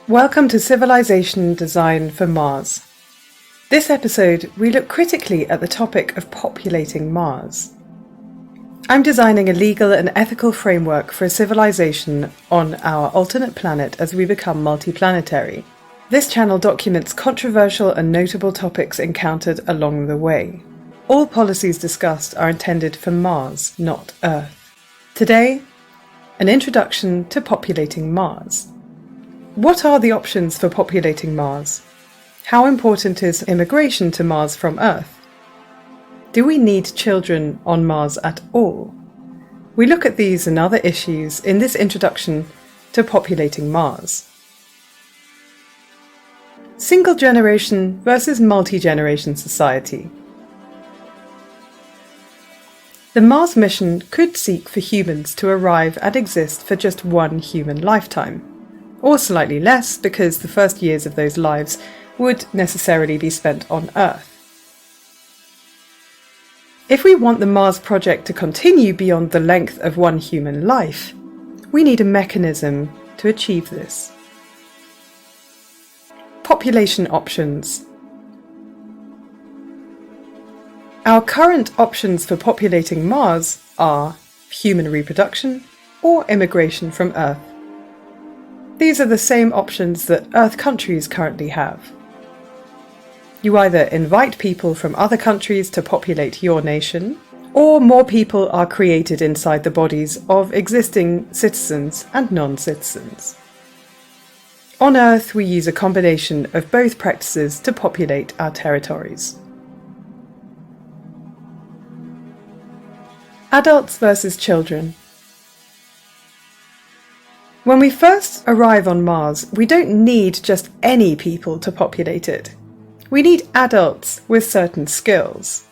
Welcome to Civilisation Design for Mars. This episode, we look critically at the topic of populating Mars. I'm designing a legal and ethical framework for a civilization on our alternate planet as we become multiplanetary. This channel documents controversial and notable topics encountered along the way. All policies discussed are intended for Mars, not Earth. Today, an introduction to populating Mars. What are the options for populating Mars? How important is immigration to Mars from Earth? Do we need children on Mars at all? We look at these and other issues in this introduction to populating Mars. Single generation versus multi-generation society. The Mars mission could seek for humans to arrive and exist for just one human lifetime, or slightly less because the first years of those lives would necessarily be spent on Earth. If we want the Mars project to continue beyond the length of one human life, we need a mechanism to achieve this. Population options. Our current options for populating Mars are human reproduction or immigration from Earth. These are the same options that Earth countries currently have. You either invite people from other countries to populate your nation, or more people are created inside the bodies of existing citizens and non-citizens. On Earth, we use a combination of both practices to populate our territories. Adults versus children. When we first arrive on Mars, we don't need just any people to populate it. We need adults with certain skills.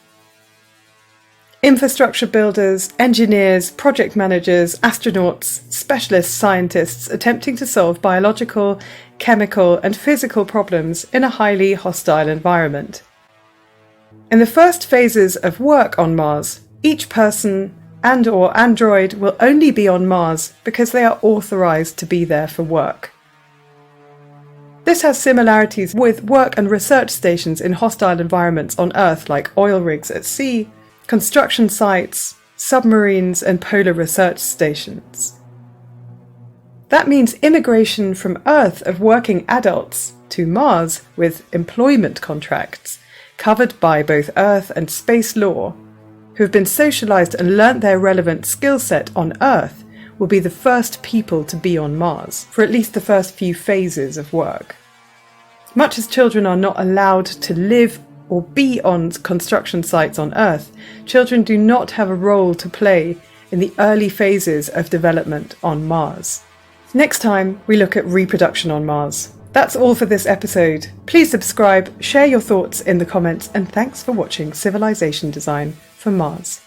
Infrastructure builders, engineers, project managers, astronauts, specialist scientists attempting to solve biological, chemical, and physical problems in a highly hostile environment. In the first phases of work on Mars, each person and/or android will only be on Mars because they are authorized to be there for work. This has similarities with work and research stations in hostile environments on Earth like oil rigs at sea, construction sites, submarines, and polar research stations. That means immigration from Earth of working adults to Mars with employment contracts covered by both Earth and space law, who have been socialized and learnt their relevant skill set on Earth, will be the first people to be on Mars for at least the first few phases of work. Much as children are not allowed to live or be on construction sites on Earth, children do not have a role to play in the early phases of development on Mars. Next time, we look at reproduction on Mars. That's all for this episode. Please subscribe, share your thoughts in the comments, and thanks for watching Civilization Design for Mars.